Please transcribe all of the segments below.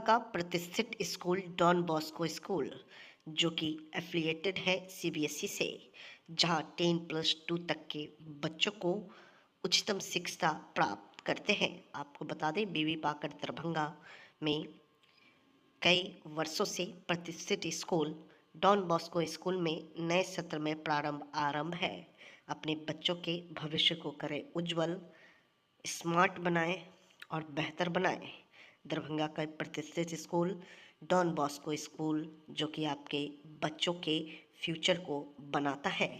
का प्रतिष्ठित school don Bosco school, जो कि एफिलिएटेड है सीबीएसई से, जहां 10+2 तक के बच्चों को उच्चतम शिक्षा प्राप्त करते हैं। आपको बता दें, बीबी पाकर दरभंगा में कई वर्षों से प्रतिष्ठित स्कूल डॉन बॉस्को स्कूल में नए सत्र में आरंभ है। अपने बच्चों के भविष्य को करें उज्जवल, स्मार्ट बनाएं और बेहतर बनाएं। दरभंगा का प्रतिष्ठित स्कूल डॉन बॉस्को स्कूल, जो कि आपके बच्चों के फ्यूचर को बनाता है।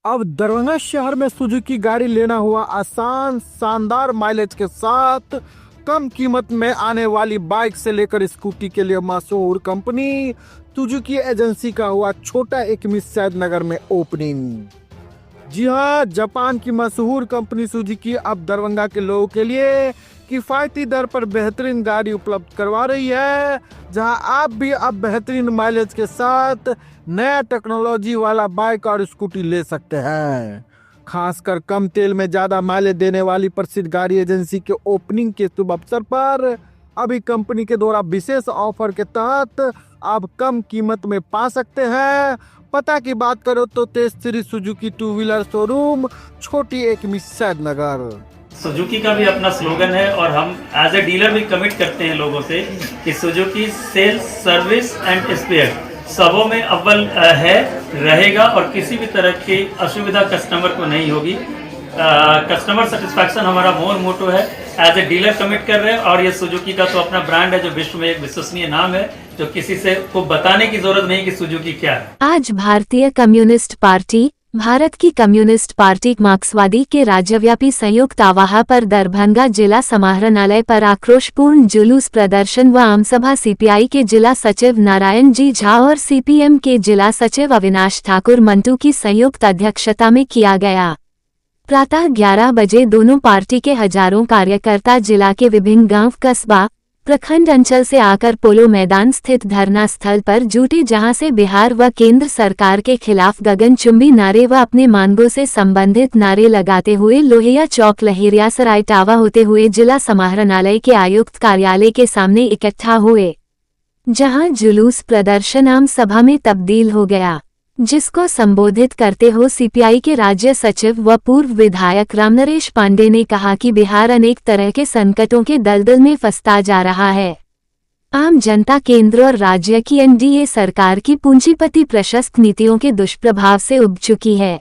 अब दरभंगा शहर में सुजुकी गाड़ी लेना हुआ आसान, शानदार माइलेज के साथ कम कीमत में आने वाली बाइक से लेकर स्कूटी के लिए मशहूर कंपनी सुजुकी एजेंसी का हुआ छोटा एक सैद नगर में ओपनिंग। जी हाँ, जापान की मशहूर कंपनी सुजुकी अब दरभंगा के लोगों के लिए किफायती दर पर बेहतरीन गाड़ी उपलब्ध करवा रही है, जहां आप भी अब बेहतरीन माइलेज के साथ नया टेक्नोलॉजी वाला बाइक और स्कूटी ले सकते हैं। खासकर कम तेल में ज्यादा माइलेज देने वाली प्रसिद्ध गाड़ी एजेंसी के ओपनिंग के शुभ अवसर पर अभी कंपनी के द्वारा विशेष ऑफर के तहत आप कम कीमत में पा सकते हैं। पता की बात करो तो Tej Shri Suzuki two wheeler showroom, छोटी एक सैद नगर। सुजुकी का भी अपना स्लोगन है और हम एज ए डीलर भी कमिट करते हैं लोगों से कि Suzuki sales, service and spare सबों में अव्वल है, रहेगा और किसी भी तरह की असुविधा कस्टमर को नहीं होगी। कस्टमर सेटिस्फैक्शन हमारा मोटो है। एज ए डीलर कमिट कर रहे हैं और ये सुजुकी का तो अपना ब्रांड है, जो विश्व में एक विश्वसनीय नाम है, जो किसी से को बताने की जरूरत नहीं कि सुजुकी क्या है। आज भारतीय कम्युनिस्ट पार्टी, भारत की कम्युनिस्ट पार्टी मार्क्सवादी के राज्यव्यापी संयुक्त आवाहन पर दरभंगा जिला समाहरणालय पर आक्रोशपूर्ण जुलूस प्रदर्शन व आमसभा सीपीआई के जिला सचिव नारायण जी झा और सीपीएम के जिला सचिव अविनाश ठाकुर मंटू की संयुक्त अध्यक्षता में किया गया। प्रातः 11 बजे दोनों पार्टी के हजारों कार्यकर्ता जिला के विभिन्न गांव, कस्बा, प्रखंड अंचल से आकर पोलो मैदान स्थित धरना स्थल पर जुटे, जहां से बिहार व केंद्र सरकार के खिलाफ गगनचुंबी नारे व अपने मांगों से संबंधित नारे लगाते हुए लोहिया चौक, लहेरियासराय टावा होते हुए जिला समाहरणालय के आयुक्त कार्यालय के सामने इकट्ठा हुए, जहां जुलूस प्रदर्शन आम सभा में तब्दील हो गया, जिसको संबोधित करते हुए सीपीआई के राज्य सचिव व पूर्व विधायक रामनरेश पांडे ने कहा कि बिहार अनेक तरह के संकटों के दलदल में फंसता जा रहा है। आम जनता केंद्र और राज्य की एनडीए सरकार की पूंजीपति प्रशस्त नीतियों के दुष्प्रभाव से उब चुकी है।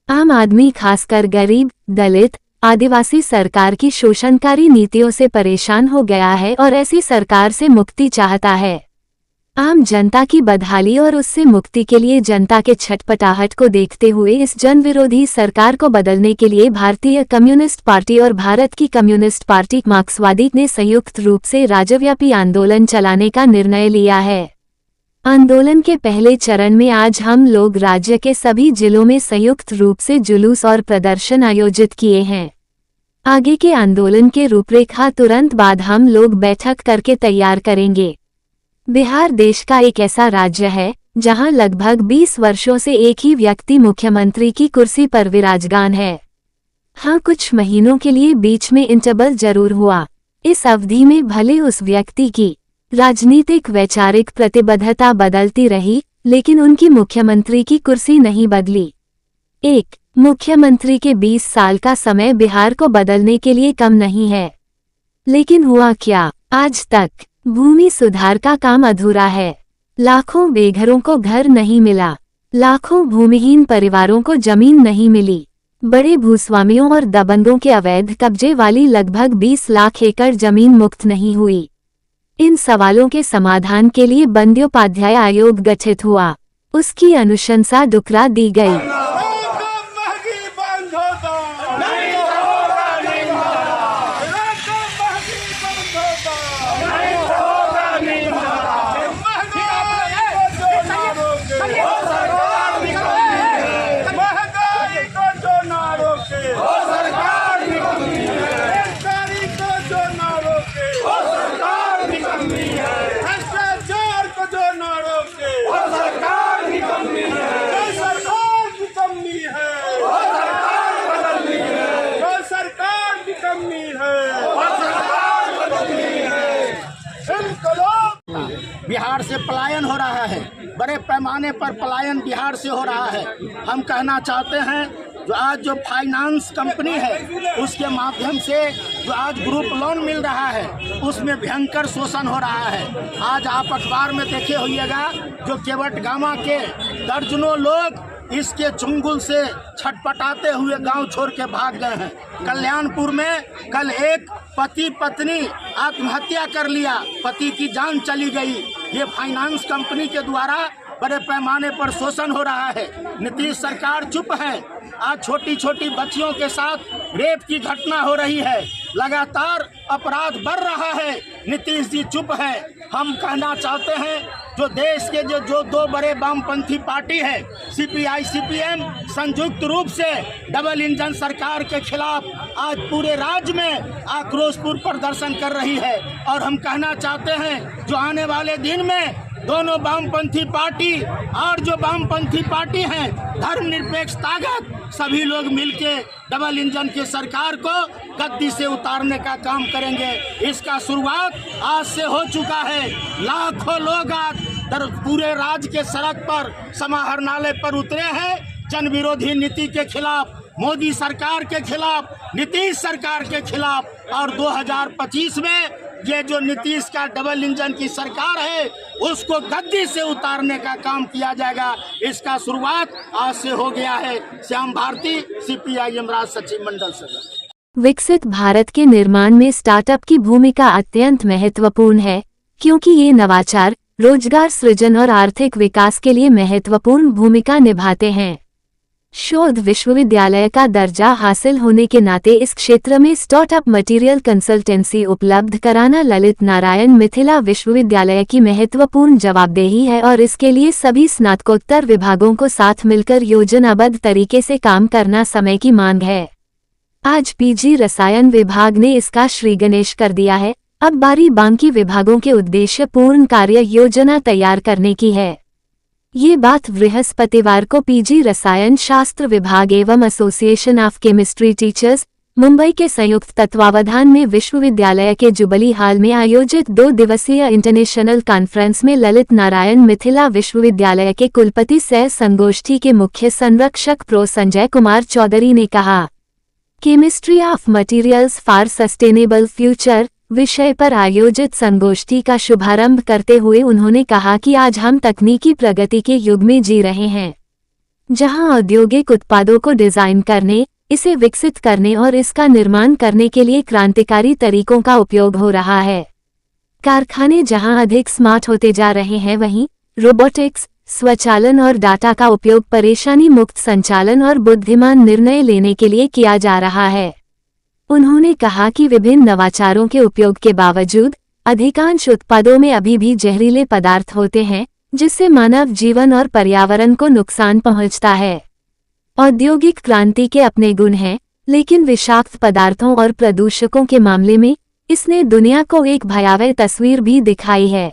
आम आदमी, खासकर गरीब, दलित, आदिवासी सरकार की शोषणकारी नीतियों से परेशान हो गया है और ऐसी सरकार से मुक्ति चाहता है। आम जनता की बदहाली और उससे मुक्ति के लिए जनता के छटपटाहट को देखते हुए इस जन विरोधी सरकार को बदलने के लिए भारतीय कम्युनिस्ट पार्टी और भारत की कम्युनिस्ट पार्टी मार्क्सवादी ने संयुक्त रूप से राज्यव्यापी आंदोलन चलाने का निर्णय लिया है। आंदोलन के पहले चरण में आज हम लोग राज्य के सभी जिलों में संयुक्त रूप से जुलूस और प्रदर्शन आयोजित किए हैं। आगे के आंदोलन के रूपरेखा तुरंत बाद हम लोग बैठक करके तैयार करेंगे। बिहार देश का एक ऐसा राज्य है जहां लगभग 20 वर्षों से एक ही व्यक्ति मुख्यमंत्री की कुर्सी पर विराजमान है। हाँ, कुछ महीनों के लिए बीच में इंटरवल जरूर हुआ। इस अवधि में भले उस व्यक्ति की राजनीतिक वैचारिक प्रतिबद्धता बदलती रही, लेकिन उनकी मुख्यमंत्री की कुर्सी नहीं बदली। एक मुख्यमंत्री के 20 साल का समय बिहार को बदलने के लिए कम नहीं है। लेकिन हुआ क्या? आज तक भूमि सुधार का काम अधूरा है। लाखों बेघरों को घर नहीं मिला, लाखों भूमिहीन परिवारों को जमीन नहीं मिली। बड़े भूस्वामियों और दबंगों के अवैध कब्जे वाली लगभग 20 लाख एकड़ जमीन मुक्त नहीं हुई। इन सवालों के समाधान के लिए बंद्योपाध्याय आयोग गठित हुआ। उसकी अनुशंसा डुकरा दी गई। बिहार से पलायन हो रहा है, बड़े पैमाने पर पलायन बिहार से हो रहा है। हम कहना चाहते हैं जो आज जो फाइनेंस कंपनी है उसके माध्यम से जो आज ग्रुप लोन मिल रहा है उसमें भयंकर शोषण हो रहा है। आज आप अखबार में देखे होइएगा जो केवट गामा के दर्जनों लोग इसके चुंगल से छटपटाते हुए गांव छोड़ के भाग गए हैं। कल्याणपुर में कल एक पति पत्नी आत्महत्या कर लिया, पति की जान चली गई। ये फाइनेंस कंपनी के द्वारा बड़े पैमाने पर शोषण हो रहा है। नीतीश सरकार चुप है। आज छोटी छोटी बच्चियों के साथ रेप की घटना हो रही है, लगातार अपराध बढ़ रहा है, नीतीश जी चुप है। हम कहना चाहते हैं जो देश के जो दो बड़े वामपंथी पार्टी है सीपीआई सीपीएम संयुक्त रूप से डबल इंजन सरकार के खिलाफ आज पूरे राज्य में आक्रोशपूर्ण प्रदर्शन कर रही है। और हम कहना चाहते हैं जो आने वाले दिन में दोनों वामपंथी पार्टी और जो वामपंथी पार्टी हैं धर्मनिरपेक्ष ताकत सभी लोग मिलके डबल इंजन की सरकार को गद्दी से उतारने का काम करेंगे। इसका शुरुआत आज से हो चुका है। लाखों लोग आज पूरे राज्य के सड़क पर समाहरणालय पर उतरे हैं जन विरोधी नीति के खिलाफ, मोदी सरकार के खिलाफ, नीतीश सरकार के खिलाफ। और 2025 में ये जो नीतीश का डबल इंजन की सरकार है उसको गद्दी से उतारने का काम किया जाएगा। इसका शुरुआत आज से हो गया है। श्याम भारती, सीपीआईएम राज्य सचिव मंडल सदस्य। विकसित भारत के निर्माण में स्टार्टअप की भूमिका अत्यंत महत्वपूर्ण है, क्योंकि ये नवाचार, रोजगार सृजन और आर्थिक विकास के लिए महत्वपूर्ण भूमिका निभाते हैं। शोध विश्वविद्यालय का दर्जा हासिल होने के नाते इस क्षेत्र में स्टार्टअप मटेरियल कंसल्टेंसी उपलब्ध कराना ललित नारायण मिथिला विश्वविद्यालय की महत्वपूर्ण जवाबदेही है और इसके लिए सभी स्नातकोत्तर विभागों को साथ मिलकर योजनाबद्ध तरीके से काम करना समय की मांग है। आज पीजी रसायन विभाग ने इसका श्रीगणेश कर दिया है। अब बारी बाकी विभागों के उद्देश्य पूर्ण कार्य योजना तैयार करने की है। ये बात बृहस्पतिवार को पीजी रसायन शास्त्र विभाग एवं association of chemistry teachers Mumbai के संयुक्त तत्वावधान में विश्वविद्यालय के जुबली हाल में आयोजित 2 दिवसीय इंटरनेशनल कॉन्फ्रेंस में ललित नारायण मिथिला विश्वविद्यालय के कुलपति सह संगोष्ठी के मुख्य संरक्षक प्रो संजय कुमार चौधरी ने कहा। Chemistry of materials for sustainable future विषय पर आयोजित संगोष्ठी का शुभारंभ करते हुए उन्होंने कहा कि आज हम तकनीकी प्रगति के युग में जी रहे हैं, जहां औद्योगिक उत्पादों को डिजाइन करने, इसे विकसित करने और इसका निर्माण करने के लिए क्रांतिकारी तरीकों का उपयोग हो रहा है। कारखाने जहां अधिक स्मार्ट होते जा रहे हैं, वहीं रोबोटिक्स, स्वचालन और डाटा का उपयोग परेशानी मुक्त संचालन और बुद्धिमान निर्णय लेने के लिए किया जा रहा है। उन्होंने कहा कि विभिन्न नवाचारों के उपयोग के बावजूद अधिकांश उत्पादों में अभी भी जहरीले पदार्थ होते हैं, जिससे मानव जीवन और पर्यावरण को नुकसान पहुंचता है। औद्योगिक क्रांति के अपने गुण हैं, लेकिन विषाक्त पदार्थों और प्रदूषकों के मामले में इसने दुनिया को एक भयावह तस्वीर भी दिखाई है।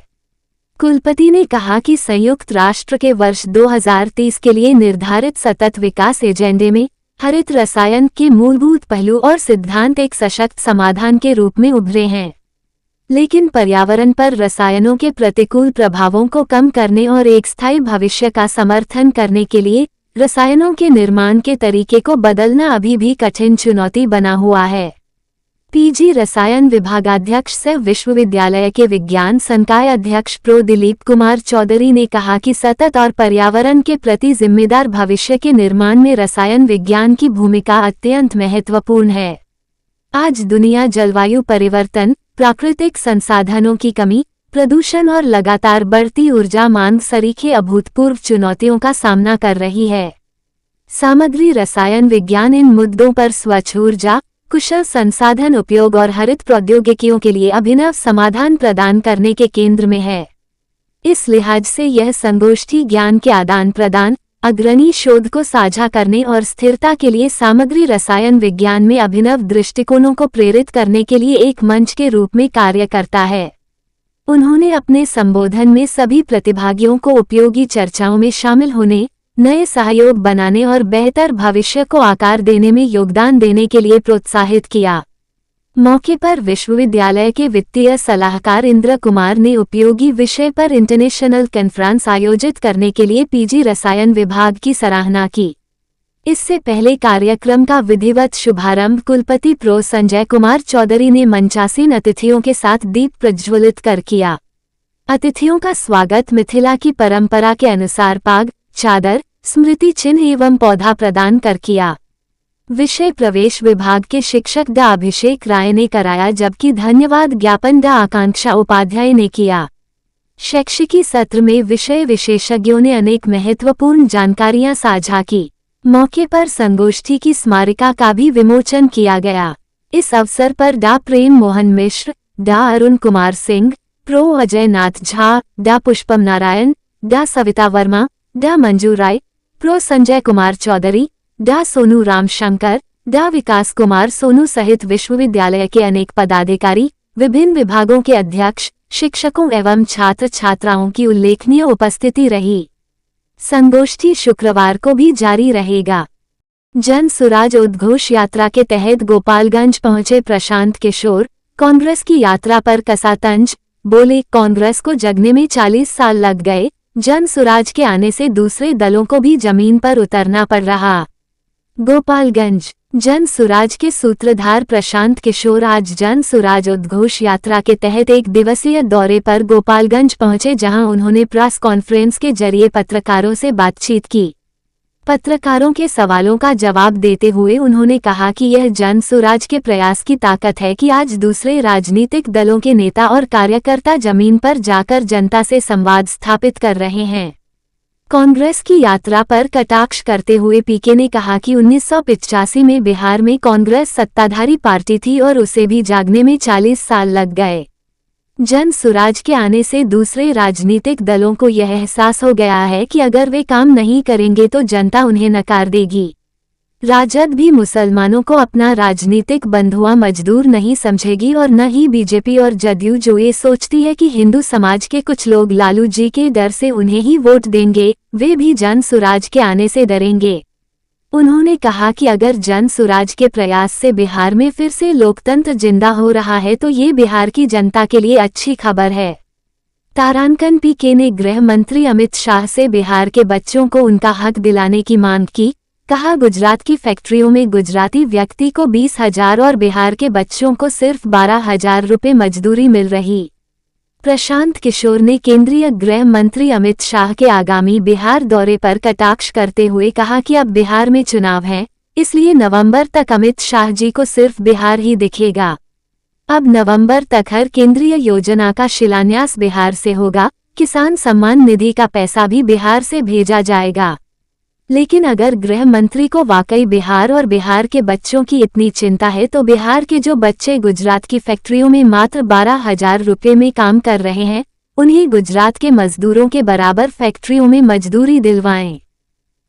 कुलपति ने कहा कि संयुक्त राष्ट्र के वर्ष 2030 के लिए निर्धारित सतत विकास एजेंडे में हरित रसायन के मूलभूत पहलू और सिद्धांत एक सशक्त समाधान के रूप में उभरे हैं, लेकिन पर्यावरण पर रसायनों के प्रतिकूल प्रभावों को कम करने और एक स्थायी भविष्य का समर्थन करने के लिए रसायनों के निर्माण के तरीके को बदलना अभी भी कठिन चुनौती बना हुआ है। पीजी रसायन विभागाध्यक्ष सह विश्वविद्यालय के विज्ञान संकाय अध्यक्ष प्रो दिलीप कुमार चौधरी ने कहा कि सतत और पर्यावरण के प्रति जिम्मेदार भविष्य के निर्माण में रसायन विज्ञान की भूमिका अत्यंत महत्वपूर्ण है। आज दुनिया जलवायु परिवर्तन, प्राकृतिक संसाधनों की कमी, प्रदूषण और लगातार बढ़ती ऊर्जा मांग सरीखे अभूतपूर्व चुनौतियों का सामना कर रही है। सामग्री रसायन विज्ञान इन मुद्दों पर स्वच्छ ऊर्जा, कुशल संसाधन उपयोग और हरित प्रौद्योगिकियों के लिए अभिनव समाधान प्रदान करने के केंद्र में है। इस लिहाज से यह संगोष्ठी ज्ञान के आदान प्रदान, अग्रणी शोध को साझा करने और स्थिरता के लिए सामग्री रसायन विज्ञान में अभिनव दृष्टिकोणों को प्रेरित करने के लिए एक मंच के रूप में कार्य करता है। उन्होंने अपने संबोधन में सभी प्रतिभागियों को उपयोगी चर्चाओं में शामिल होने, नए सहयोग बनाने और बेहतर भविष्य को आकार देने में योगदान देने के लिए प्रोत्साहित किया। मौके पर विश्वविद्यालय के वित्तीय सलाहकार इंद्र कुमार ने उपयोगी विषय पर इंटरनेशनल कॉन्फ्रेंस आयोजित करने के लिए पीजी रसायन विभाग की सराहना की। इससे पहले कार्यक्रम का विधिवत शुभारंभ कुलपति प्रो संजय कुमार चौधरी ने मंचासीन अतिथियों के साथ दीप प्रज्वलित कर किया। अतिथियों का स्वागत मिथिला की परंपरा के अनुसार पाग, चादर, स्मृति चिन्ह एवं पौधा प्रदान कर किया। विषय प्रवेश विभाग के शिक्षक डॉ अभिषेक राय ने कराया, जबकि धन्यवाद ज्ञापन डॉ आकांक्षा उपाध्याय ने किया। शैक्षिकी सत्र में विषय विशेषज्ञों ने अनेक महत्वपूर्ण जानकारियां साझा की। मौके पर संगोष्ठी की स्मारिका का भी विमोचन किया गया। इस अवसर पर डॉ प्रेम मोहन मिश्र, डॉ अरुण कुमार सिंह, प्रो अजय नाथ झा, डॉ पुष्पम नारायण, डॉ सविता वर्मा, डॉ मंजू राय, प्रो संजय कुमार चौधरी, डॉ सोनू रामशंकर, डॉ विकास कुमार सोनू सहित विश्वविद्यालय के अनेक पदाधिकारी, विभिन्न विभागों के अध्यक्ष, शिक्षकों एवं छात्र छात्राओं की उल्लेखनीय उपस्थिति रही। संगोष्ठी शुक्रवार को भी जारी रहेगा। जन सुराज उद्घोष यात्रा के तहत गोपालगंज पहुंचे प्रशांत किशोर कांग्रेस की यात्रा पर कसा तंज, बोले कांग्रेस को जगने में 40 साल लग गए, जन सुराज के आने से दूसरे दलों को भी जमीन पर उतरना पड़ रहा। गोपालगंज जन सुराज के सूत्रधार प्रशांत किशोर आज जन सुराज उद्घोष यात्रा के तहत एक दिवसीय दौरे पर गोपालगंज पहुंचे, जहां उन्होंने प्रेस कॉन्फ्रेंस के जरिए पत्रकारों से बातचीत की। पत्रकारों के सवालों का जवाब देते हुए उन्होंने कहा कि यह जन सुराज के प्रयास की ताकत है कि आज दूसरे राजनीतिक दलों के नेता और कार्यकर्ता जमीन पर जाकर जनता से संवाद स्थापित कर रहे हैं। कांग्रेस की यात्रा पर कटाक्ष करते हुए पीके ने कहा कि 1985 में बिहार में कांग्रेस सत्ताधारी पार्टी थी और उसे भी जागने में 40 साल लग गए। जन सुराज के आने से दूसरे राजनीतिक दलों को यह एहसास हो गया है कि अगर वे काम नहीं करेंगे तो जनता उन्हें नकार देगी। राजद भी मुसलमानों को अपना राजनीतिक बंधुआ मजदूर नहीं समझेगी और न ही बीजेपी और जदयू, जो ये सोचती है कि हिंदू समाज के कुछ लोग लालू जी के डर से उन्हें ही वोट देंगे, वे भी जन सुराज के आने से डरेंगे। उन्होंने कहा कि अगर जन सुराज के प्रयास से बिहार में फिर से लोकतंत्र जिंदा हो रहा है तो ये बिहार की जनता के लिए अच्छी खबर है। तारांकन पीके ने गृह मंत्री अमित शाह से बिहार के बच्चों को उनका हक दिलाने की मांग की। कहा, गुजरात की फैक्ट्रियों में गुजराती व्यक्ति को 20,000 और बिहार के बच्चों को सिर्फ 12,000 रुपये मजदूरी मिल रही। प्रशांत किशोर ने केंद्रीय गृह मंत्री अमित शाह के आगामी बिहार दौरे पर कटाक्ष करते हुए कहा कि अब बिहार में चुनाव है, इसलिए नवंबर तक अमित शाह जी को सिर्फ बिहार ही दिखेगा। अब नवंबर तक हर केंद्रीय योजना का शिलान्यास बिहार से होगा। किसान सम्मान निधि का पैसा भी बिहार से भेजा जाएगा। लेकिन अगर गृह मंत्री को वाकई बिहार और बिहार के बच्चों की इतनी चिंता है तो बिहार के जो बच्चे गुजरात की फैक्ट्रियों में मात्र 12,000 रुपये में काम कर रहे हैं, उन्हें गुजरात के मजदूरों के बराबर फैक्ट्रियों में मजदूरी दिलवाएं।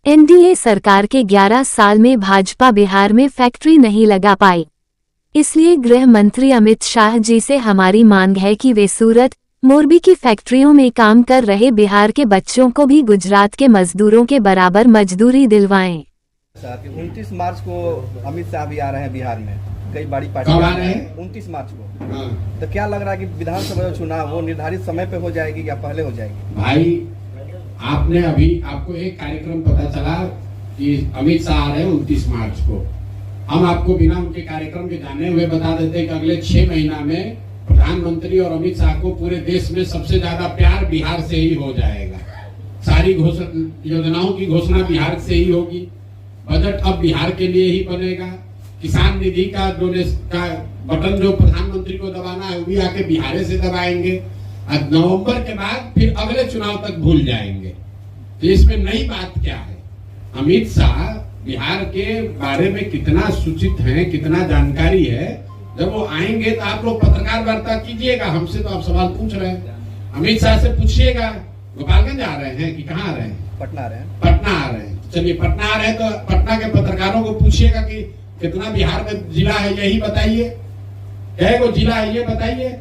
एनडीए सरकार के 11 साल में भाजपा बिहार में फैक्ट्री नहीं लगा पाई। इसलिए गृह मंत्री अमित शाह जी से हमारी मांग है कि वे सूरत, मोरबी की फैक्ट्रियों में काम कर रहे बिहार के बच्चों को भी गुजरात के मजदूरों के बराबर मजदूरी दिलवाएं। 29 मार्च को अमित शाह भी आ रहे हैं बिहार में, कई बड़ी पार्टी आ रहे हैं 29 मार्च को। तो क्या लग रहा है कि विधानसभा चुनाव वो निर्धारित समय पे हो जाएगी या पहले हो जाएगी? भाई, आपको एक कार्यक्रम पता चला कि अमित शाह आ रहे हैं 29 मार्च को, हम आपको बिना उनके कार्यक्रम के जाने हुए बता देते हैं कि अगले 6 महीना में प्रधानमंत्री और अमित शाह को पूरे देश में सबसे ज्यादा प्यार बिहार से ही हो जाएगा। सारी योजनाओं की घोषणा बिहार से ही होगी। बजट अब बिहार के लिए ही बनेगा। किसान निधि का बटन जो प्रधानमंत्री को दबाना है वो भी आके बिहार से दबाएंगे। और नवंबर के बाद फिर अगले चुनाव तक भूल जाएंगे। तो इसमें नई बात क्या है? अमित शाह बिहार के बारे में कितना सूचित है, कितना जानकारी है। जब वो आएंगे तो आप लोग पत्रकार वार्ता कीजिएगा। हमसे तो आप सवाल पूछ रहे हैं, अमित शाह से पूछिएगा गोपालगंज आ रहे हैं कि कहाँ आ रहे हैं? पटना आ रहे हैं। पटना आ रहे हैं। चलिए पटना आ रहे हैं तो पटना के पत्रकारों को पूछिएगा कि कितना बिहार में जिला है यही बताइए, कई गो जिला है ये बताइए।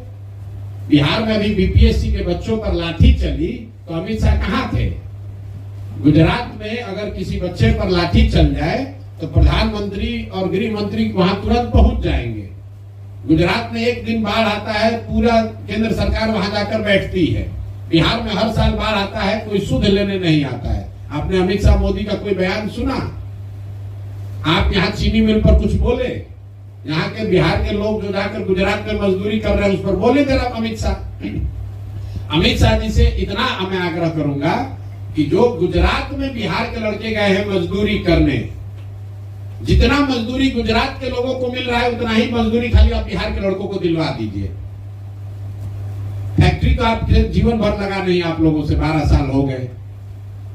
बिहार में अभी बीपीएससी के बच्चों पर लाठी चली तो अमित शाह कहाँ थे? गुजरात में अगर किसी बच्चे पर लाठी चल जाए तो प्रधानमंत्री और गृह मंत्री वहां तुरंत पहुंच जाएंगे। गुजरात में एक दिन बाढ़ आता है, पूरा केंद्र सरकार वहां जाकर बैठती है। बिहार में हर साल बाढ़ आता है, कोई सुध लेने नहीं आता है। आपने अमित शाह मोदी का कोई बयान सुना? आप यहाँ चीनी मिल पर कुछ बोले? यहाँ के बिहार के लोग जो जाकर गुजरात में मजदूरी कर रहे हैं उस पर बोले जरा अमित शाह। अमित शाह जी से इतना मैं आग्रह करूंगा कि जो गुजरात में बिहार के लड़के गए हैं मजदूरी करने, जितना मजदूरी गुजरात के लोगों को मिल रहा है उतना ही मजदूरी खाली आप बिहार के लड़कों को दिलवा दीजिए। फैक्ट्री तो आप जीवन भर लगा नहीं, आप लोगों से 12 साल हो गए।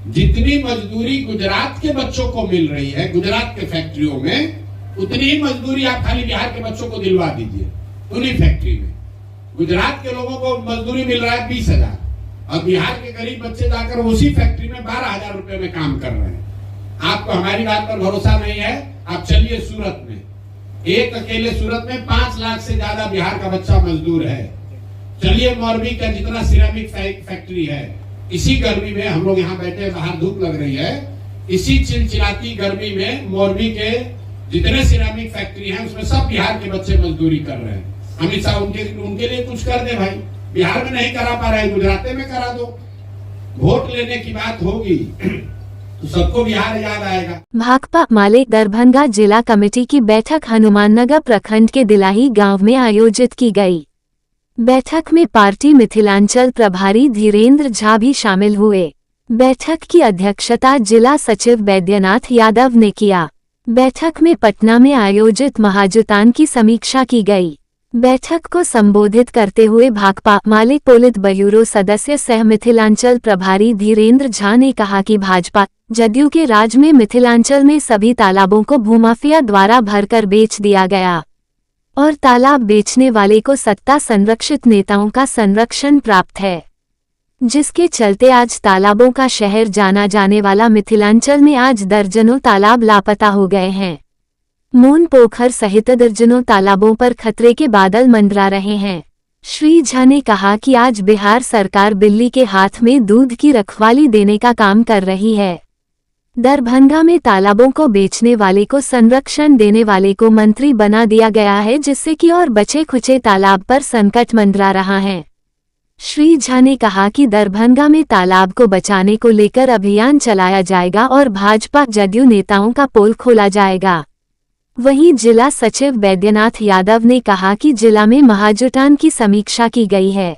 जितनी मजदूरी गुजरात के बच्चों को मिल रही है गुजरात के फैक्ट्रियों में, उतनी ही मजदूरी आप खाली बिहार के बच्चों को दिलवा दीजिए उन्हीं फैक्ट्री में। गुजरात के लोगों को मजदूरी मिल रहा है 20,000 और बिहार के गरीब बच्चे जाकर उसी फैक्ट्री में 12,000 रुपए में काम कर रहे हैं। आपको हमारी बात पर भरोसा नहीं है? आप चलिए सूरत में, एक अकेले सूरत में 5 लाख से ज्यादा बिहार का बच्चा मजदूर है। चलिए मौरबी का जितना सिरेमिक फैक्ट्री है, इसी गर्मी में हम लोग यहाँ बैठे, बाहर धूप लग रही है, इसी चिलचिलाती गर्मी में मौरबी के जितने सिरेमिक फैक्ट्री हैं उसमें सब बिहार के बच्चे मजदूरी कर रहे हैं। अमित शाह उनके लिए कुछ कर दे भाई। बिहार में नहीं करा पा रहे, गुजरात में करा दो। वोट लेने की बात होगी तो सबको बिहार याद आएगा। भाकपा माले दरभंगा जिला कमेटी की बैठक हनुमाननगर प्रखंड के दिलाही गांव में आयोजित की गई। बैठक में पार्टी मिथिलांचल प्रभारी धीरेन्द्र झा भी शामिल हुए। बैठक की अध्यक्षता जिला सचिव बैद्यनाथ यादव ने किया। बैठक में पटना में आयोजित महाजुतान की समीक्षा की गई। बैठक को संबोधित करते हुए भाकपा माले पोलित ब्यूरो सदस्य सह मिथिलांचल प्रभारी धीरेन्द्र झा ने कहा कि भाजपा जदयू के राज में मिथिलांचल में सभी तालाबों को भूमाफिया द्वारा भरकर बेच दिया गया और तालाब बेचने वाले को सत्ता संरक्षित नेताओं का संरक्षण प्राप्त है, जिसके चलते आज तालाबों का शहर जाना जाने वाला मिथिलांचल में आज दर्जनों तालाब लापता हो गए हैं। मून पोखर सहित दर्जनों तालाबों पर खतरे के बादल मंडरा रहे हैं। श्री झा ने कहा कि आज बिहार सरकार बिल्ली के हाथ में दूध की रखवाली देने का काम कर रही है। दरभंगा में तालाबों को बेचने वाले को संरक्षण देने वाले को मंत्री बना दिया गया है, जिससे कि और बचे खुचे तालाब पर संकट मंडरा रहा है। श्री झा ने कहा कि दरभंगा में तालाब को बचाने को लेकर अभियान चलाया जाएगा और भाजपा जदयू नेताओं का पोल खोला जाएगा। वहीं जिला सचिव बैद्यनाथ यादव ने कहा कि जिला में महाजुटान की समीक्षा की गई है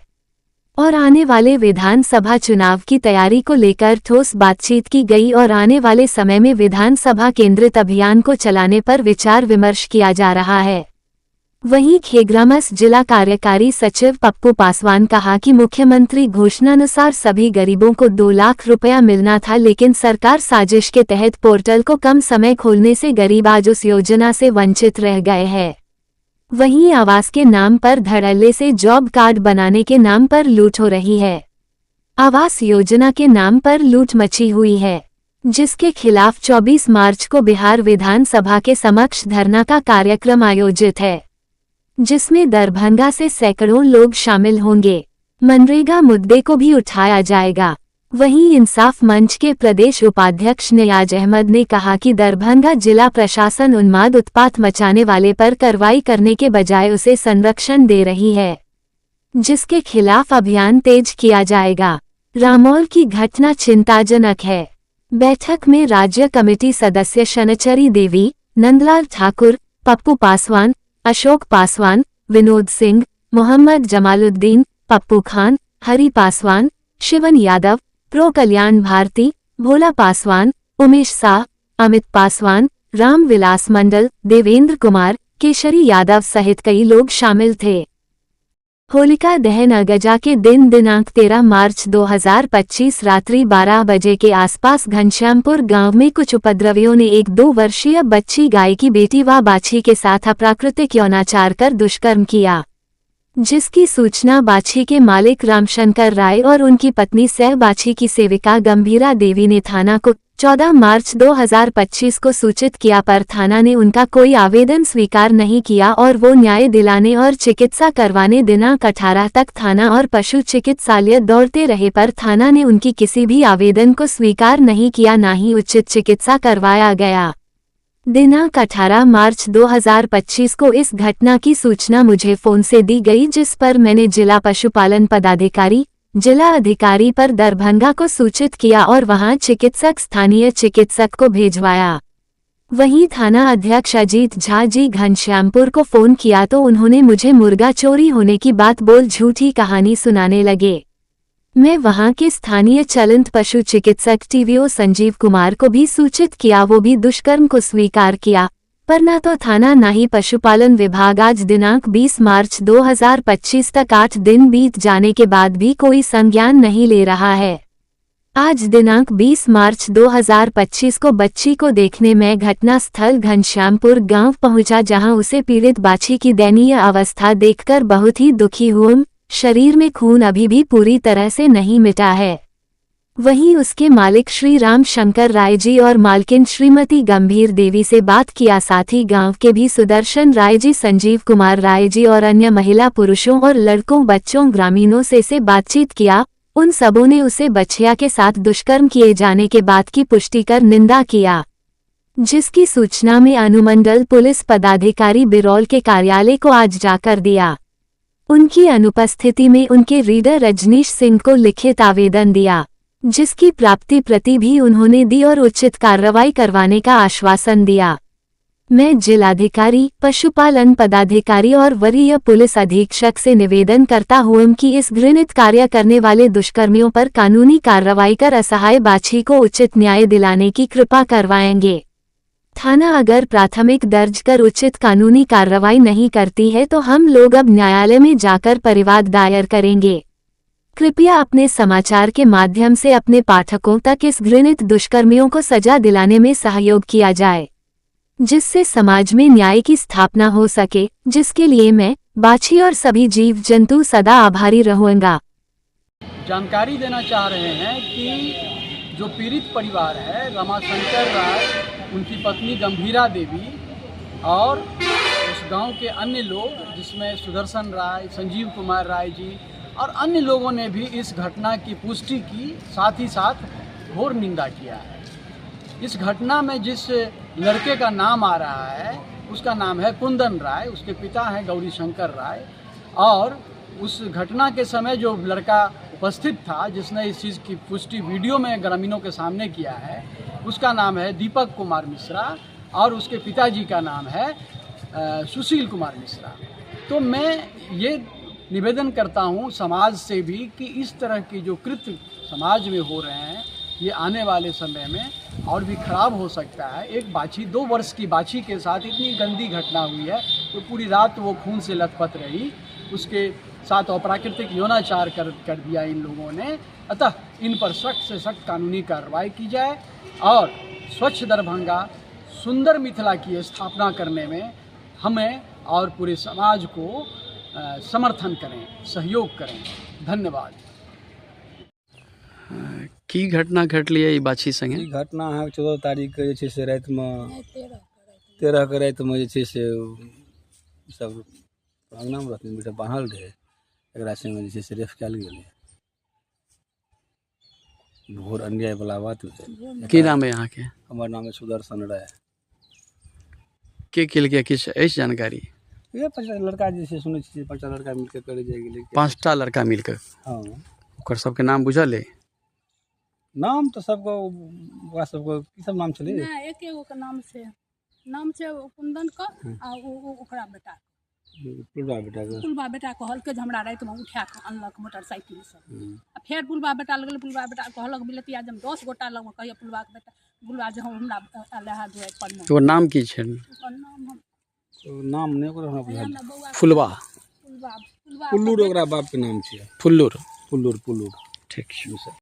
और आने वाले विधानसभा चुनाव की तैयारी को लेकर ठोस बातचीत की गई और आने वाले समय में विधानसभा केंद्रित अभियान को चलाने पर विचार विमर्श किया जा रहा है। वहीं खेग्रामस जिला कार्यकारी सचिव पप्पू पासवान कहा कि मुख्यमंत्री घोषणानुसार सभी गरीबों को 2 लाख रुपया मिलना था, लेकिन सरकार साजिश के तहत पोर्टल को कम समय खोलने से गरीब आज उस योजना से वंचित रह गए हैं। वहीं आवास के नाम पर धड़ल्ले से जॉब कार्ड बनाने के नाम पर लूट हो रही है। आवास योजना के नाम पर लूट मची हुई है, जिसके खिलाफ 24 मार्च को बिहार विधानसभा के समक्ष धरना का कार्यक्रम आयोजित है, जिसमें दरभंगा से सैकड़ों लोग शामिल होंगे। मनरेगा मुद्दे को भी उठाया जाएगा। वहीं इंसाफ मंच के प्रदेश उपाध्यक्ष नियाज अहमद ने कहा कि दरभंगा जिला प्रशासन उन्माद उत्पात मचाने वाले पर कार्रवाई करने के बजाय उसे संरक्षण दे रही है, जिसके खिलाफ अभियान तेज किया जाएगा। रामौल की घटना चिंताजनक है। बैठक में राज्य कमेटी सदस्य शनचरी देवी, नंदलाल ठाकुर, पप्पू पासवान, अशोक पासवान, विनोद सिंह, मोहम्मद जमालुद्दीन, पप्पू खान, हरि पासवान, शिवन यादव, प्रो कल्याण भारती, भोला पासवान, उमेश शाह, अमित पासवान, राम विलास मंडल, देवेंद्र कुमार, केशरी यादव सहित कई लोग शामिल थे। होलिका दहन अगजा के दिन दिनांक 13 मार्च 2025 रात्रि 12 बजे के आसपास घनश्यामपुर गांव में कुछ उपद्रवियों ने एक 2 वर्षीय बच्ची गाय की बेटी व बाछी के साथ अप्राकृतिक यौनाचार कर दुष्कर्म किया, जिसकी सूचना बाछी के मालिक रामशंकर राय और उनकी पत्नी सह बाछी की सेविका गंभीरा देवी ने थाना को 14 मार्च 2025 को सूचित किया, पर थाना ने उनका कोई आवेदन स्वीकार नहीं किया और वो न्याय दिलाने और चिकित्सा करवाने दिनांक 18 तक थाना और पशु चिकित्सालय दौड़ते रहे, पर थाना ने उनकी किसी भी आवेदन को स्वीकार नहीं किया, न ही उचित चिकित्सा करवाया गया। दिनांक 18 मार्च 2025 को इस घटना की सूचना मुझे फोन से दी गई, जिस पर मैंने जिला पशुपालन पदाधिकारी, जिला अधिकारी पर दरभंगा को सूचित किया और वहां चिकित्सक स्थानीय चिकित्सक को भेजवाया। वहीं थाना अध्यक्ष अजीत झा जी घनश्यामपुर को फोन किया तो उन्होंने मुझे मुर्गा चोरी होने की बात बोल झूठी कहानी सुनाने लगे। मैं वहां के स्थानीय चलंत पशु चिकित्सक टीवीओ संजीव कुमार को भी सूचित किया, वो भी दुष्कर्म को स्वीकार किया, पर न तो थाना न ही पशुपालन विभाग आज दिनांक 20 मार्च 2025 तक 8 दिन बीत जाने के बाद भी कोई संज्ञान नहीं ले रहा है। आज दिनांक 20 मार्च 2025 को बच्ची को देखने मैं घटना स्थल घनश्यामपुर गांव पहुंचा, जहां उसे पीड़ित बाछी की दयनीय अवस्था देखकर बहुत ही दुखी हुआ। शरीर में खून अभी भी पूरी तरह से नहीं मिटा है। वहीं उसके मालिक श्री राम शंकर राय जी और मालकिन श्रीमती गंभीर देवी से बात किया, साथ ही गांव के भी सुदर्शन राय जी, संजीव कुमार राय जी और अन्य महिला पुरुषों और लड़कों बच्चों ग्रामीणों से बातचीत किया। उन सबों ने उसे बछिया के साथ दुष्कर्म किए जाने के बात की पुष्टि कर निंदा किया, जिसकी सूचना में अनुमंडल पुलिस पदाधिकारी बिरौल के कार्यालय को आज जाकर दिया। उनकी अनुपस्थिति में उनके रीडर रजनीश सिंह को लिखित आवेदन दिया, जिसकी प्राप्ति प्रति भी उन्होंने दी और उचित कार्रवाई करवाने का आश्वासन दिया। मैं जिलाधिकारी, पशुपालन पदाधिकारी और वरीय पुलिस अधीक्षक से निवेदन करता हूं कि इस घृणित कार्य करने वाले दुष्कर्मियों पर कानूनी कार्रवाई कर असहाय बाछी को उचित न्याय दिलाने की कृपा करवाएंगे। थाना अगर प्राथमिक दर्ज कर उचित कानूनी कार्रवाई नहीं करती है तो हम लोग अब न्यायालय में जाकर परिवाद दायर करेंगे। कृपया अपने समाचार के माध्यम से अपने पाठकों तक इस घृणित दुष्कर्मियों को सजा दिलाने में सहयोग किया जाए, जिससे समाज में न्याय की स्थापना हो सके, जिसके लिए मैं, बाछी और सभी जीव जंतु सदा आभारी रहूंगा। जानकारी देना चाह रहे हैं कि जो पीड़ित परिवार है, रमाशंकर राय, उनकी पत्नी गंभीरा देवी और उस गांव के अन्य लोग, जिसमें सुदर्शन राय, संजीव कुमार राय जी और अन्य लोगों ने भी इस घटना की पुष्टि की, साथ ही साथ घोर निंदा किया है। इस घटना में जिस लड़के का नाम आ रहा है उसका नाम है कुंदन राय, उसके पिता हैं गौरी शंकर राय, और उस घटना के समय जो लड़का उपस्थित था जिसने इस चीज़ की पुष्टि वीडियो में ग्रामीणों के सामने किया है, उसका नाम है दीपक कुमार मिश्रा और उसके पिताजी का नाम है सुशील कुमार मिश्रा। तो मैं ये निवेदन करता हूँ समाज से भी कि इस तरह की जो कृत्य समाज में हो रहे हैं ये आने वाले समय में और भी खराब हो सकता है। एक बाछी, 2 वर्ष की बाछी के साथ इतनी गंदी घटना हुई है तो पूरी रात वो खून से लथपथ रही, उसके साथ अप्राकृतिक यौनाचार कर दिया इन लोगों ने। अतः इन पर सख्त से सख्त कानूनी कार्रवाई की जाए और स्वच्छ दरभंगा, सुंदर मिथिला की स्थापना करने में हमें और पूरे समाज को समर्थन करें, सहयोग करें। धन्यवाद। की घटना घटली है बाछी संगे? घटना है 14 तारीख के जे से रात में 13 के रात में जे से सब अंगना में रहथिन, बेटा बाहल रहे, एकरा संगे जे से रेफ कयल गेलै। घोर अन्याय वाला बात है। की नाम है यहाँ के? हमार नाम है सुदर्शन राय। के केलकै किछ अछि जानकारी? ये 5 लड़का जे से सुनै छी 5 लड़का मिलके करे जाय गेलै। 5टा लड़का मिलके? हाँ। ओकर सबके नाम बुझल है? नाम तो सबको ओकरा सबको की सब नाम छलै? ना एकेगो के नाम से नाम छै कुंदन का आ ओकरा बेटा पुलवा बेटा के पुलवा बेटा कहलकै जे हमरा रातिमे उठा कऽ अनलक मोटरसाइकिल से आ फेर पुलवा बेटा लगल पुलवा बेटा कहलक बिलतिया जे हम 10 गोटा लगमे कहियो पुलवा के बेटा पुलवा जे हम हमरा लहा दुआरि पर में तो नाम की छै ओकर नाम हम नाम नहीं ओकरा हमरा बुझाइल बौआ फुलवा पुलवा पुल्लूर ओकरा बाप के नाम छियै फुल्लूर पुल्लूर ठीक छै सर